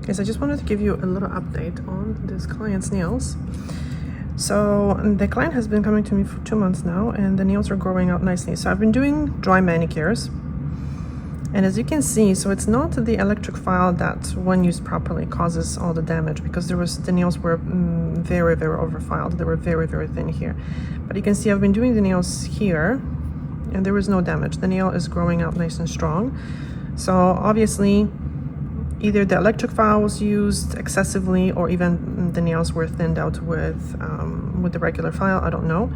Okay, so I just wanted to give you a little update on this client's nails. So the client has been coming to me for 2 months now, and the nails are growing out nicely. So I've been doing dry manicures, and as you can see, so it's not the electric file that, when used properly, causes all the damage, because the nails were very, very overfiled. They were very, very thin here. But you can see I've been doing the nails here, and there was no damage. The nail is growing out nice and strong. So obviously, either the electric file was used excessively, or even the nails were thinned out with the regular file. I don't know.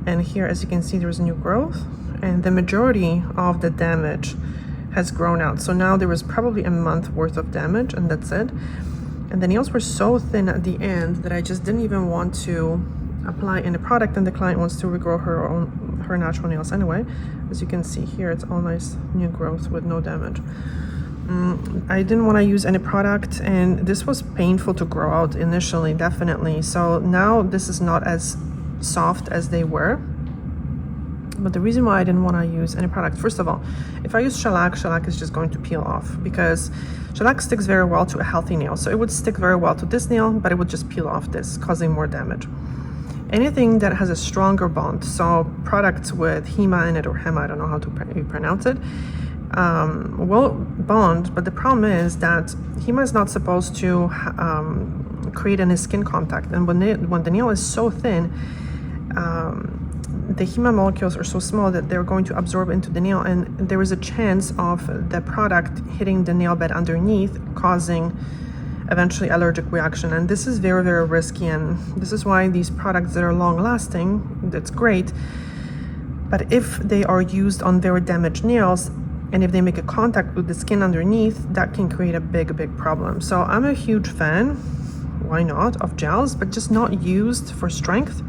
And here, as you can see, there's new growth, and the majority of the damage has grown out. So now there was probably a month worth of damage, and that's it. And the nails were so thin at the end that I just didn't even want to apply any product, and the client wants to regrow her natural nails anyway. As you can see here, it's all nice new growth with no damage. I didn't want to use any product, and this was painful to grow out initially, definitely. So now this is not as soft as they were. But the reason why I didn't want to use any product, first of all, if I use shellac is just going to peel off, because shellac sticks very well to a healthy nail. So it would stick very well to this nail, but it would just peel off this, causing more damage. Anything that has a stronger bond, so products with HEMA in it, or HEMA, I don't know how to pronounce it, will bond, but the problem is that HEMA is not supposed to create any skin contact, and when the nail is so thin, the HEMA molecules are so small that they're going to absorb into the nail, and there is a chance of the product hitting the nail bed underneath, causing eventually allergic reaction. And this is very, very risky, and this is why these products that are long lasting, that's great, but if they are used on very damaged nails, and if they make a contact with the skin underneath, that can create a big, big problem. So I'm a huge fan, why not, of gels, but just not used for strength,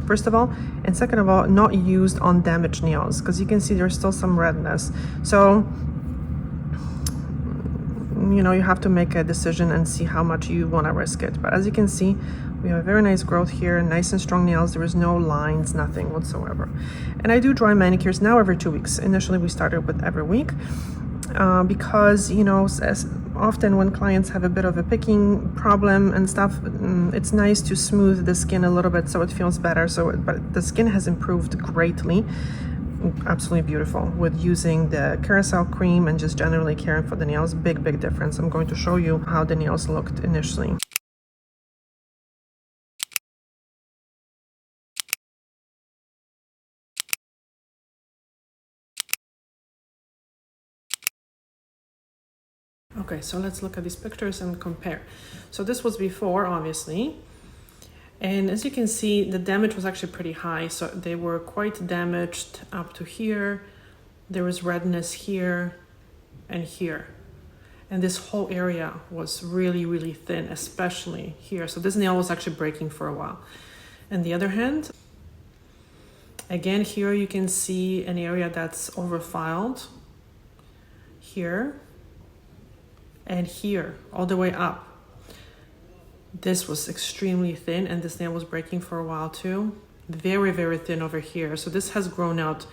first of all. And second of all, not used on damaged nails, because you can see there's still some redness. So, you know, you have to make a decision and see how much you want to risk it. But as you can see, we have a very nice growth here, nice and strong nails. There is no lines, nothing whatsoever. And I do dry manicures now every 2 weeks. Initially, we started with every week because, you know, as often when clients have a bit of a picking problem and stuff, it's nice to smooth the skin a little bit so it feels better. But the skin has improved greatly. Absolutely beautiful with using the carousel cream and just generally caring for the nails. Big, big difference. I'm going to show you how the nails looked initially. Okay, so let's look at these pictures and compare. So this was before, obviously. And as you can see, the damage was actually pretty high. So they were quite damaged up to here. There was redness here and here. And this whole area was really, really thin, especially here. So this nail was actually breaking for a while. On the other hand, again, here you can see an area that's overfiled here and here, all the way up. This was extremely thin, and this nail was breaking for a while too. Very, very thin over here. So this has grown out.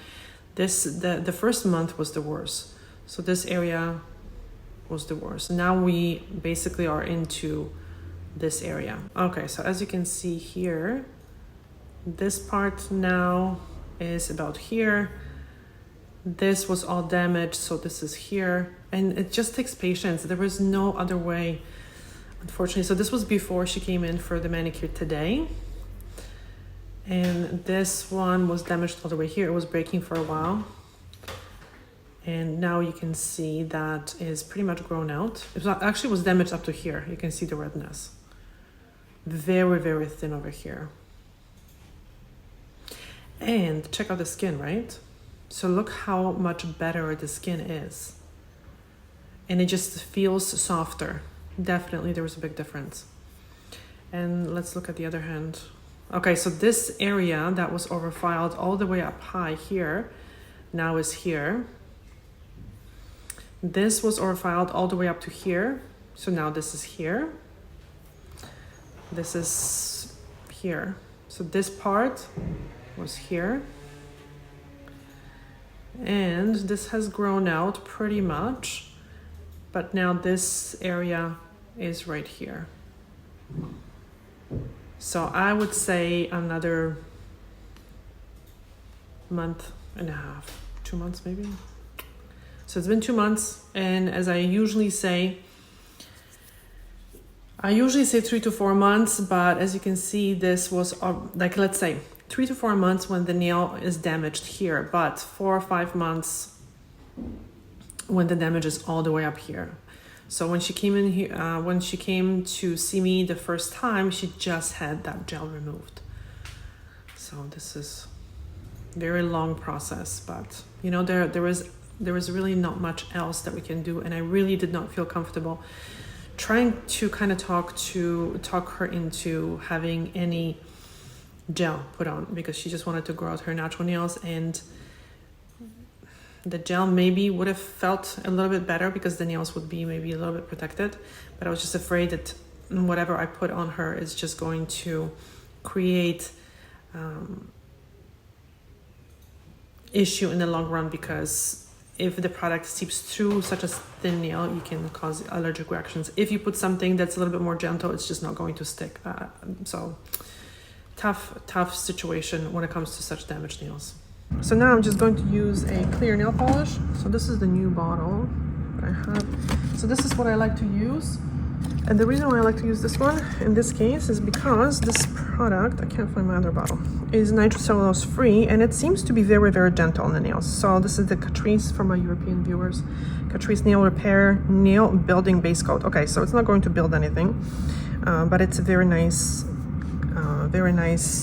The first month was the worst. So this area was the worst. Now we basically are into this area. Okay, so as you can see here, this part now is about here. This was all damaged, so this is here. And it just takes patience. There was no other way, unfortunately. So this was before she came in for the manicure today. And this one was damaged all the way here. It was breaking for a while. And now you can see that is pretty much grown out. Actually was damaged up to here. You can see the redness. Very, very thin over here. And check out the skin, right? So look how much better the skin is. And it just feels softer. Definitely there was a big difference. And let's look at the other hand. Okay, so this area that was overfiled all the way up high here, now is here. This was overfiled all the way up to here. So now this is here. This is here. So this part was here. And this has grown out pretty much. But now this area is right here. So I would say another month and a half, 2 months maybe. So it's been 2 months, and as I usually say 3 to 4 months, but as you can see, this was like, let's say 3 to 4 months when the nail is damaged here, but 4 or 5 months when the damage is all the way up here. So when she came in here, when she came to see me the first time, she just had that gel removed. So this is very long process, but you know, there was really not much else that we can do, and I really did not feel comfortable trying to kind of talk her into having any gel put on, because she just wanted to grow out her natural nails, and the gel maybe would have felt a little bit better because the nails would be maybe a little bit protected, but I was just afraid that whatever I put on her is just going to create issue in the long run, because if the product seeps through such a thin nail, you can cause allergic reactions. If you put something that's a little bit more gentle, it's just not going to stick. So tough situation when it comes to such damaged nails. So now I'm just going to use a clear nail polish. So this is the new bottle that I have. So this is what I like to use. And the reason why I like to use this one in this case is because this product, I can't find my other bottle, is nitrocellulose free, and it seems to be very, very gentle on the nails. So this is the Catrice, for my European viewers, Catrice Nail Repair Nail Building Base Coat. Okay, so it's not going to build anything, but it's a very nice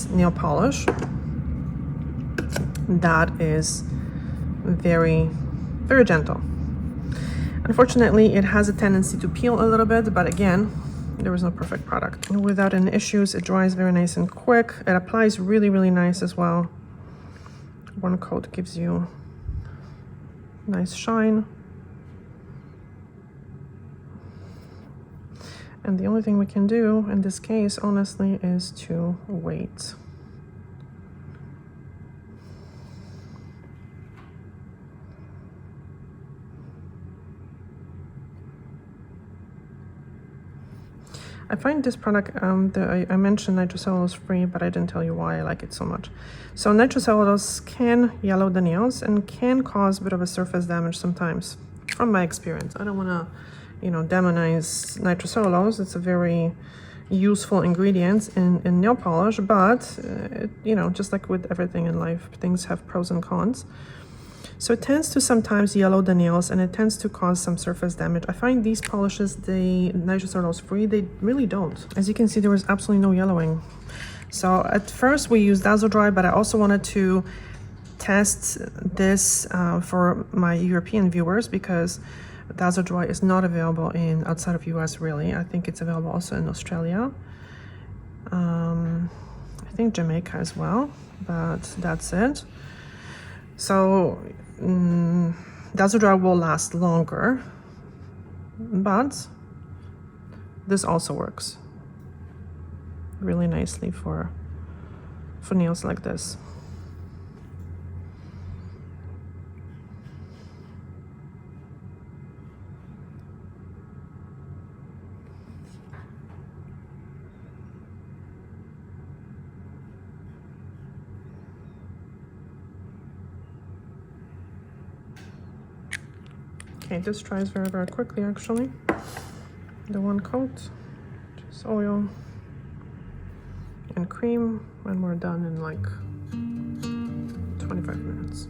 nail polish that is very, very gentle. Unfortunately, it has a tendency to peel a little bit, but again, there is no perfect product. Without any issues, it dries very nice and quick. It applies really, really nice as well. One coat gives you nice shine. And the only thing we can do in this case, honestly, is to wait. I find this product, I mentioned nitrocellulose free, but I didn't tell you why I like it so much. So nitrocellulose can yellow the nails and can cause a bit of a surface damage sometimes, from my experience. I don't want to, you know, demonize nitrocellulose. It's a very useful ingredient in nail polish, but, you know, just like with everything in life, things have pros and cons. So it tends to sometimes yellow the nails, and it tends to cause some surface damage. I find these polishes, the nitrocellulose free, they really don't. As you can see, there was absolutely no yellowing. So at first we used Dazzle Dry, but I also wanted to test this for my European viewers, because Dazzle Dry is not available outside of US really. I think it's available also in Australia. I think Jamaica as well, but that's it. So Dazzle Dry will last longer, but this also works really nicely for nails like this. Okay, this dries very, very quickly actually. The one coat, just oil and cream, and we're done in like 25 minutes.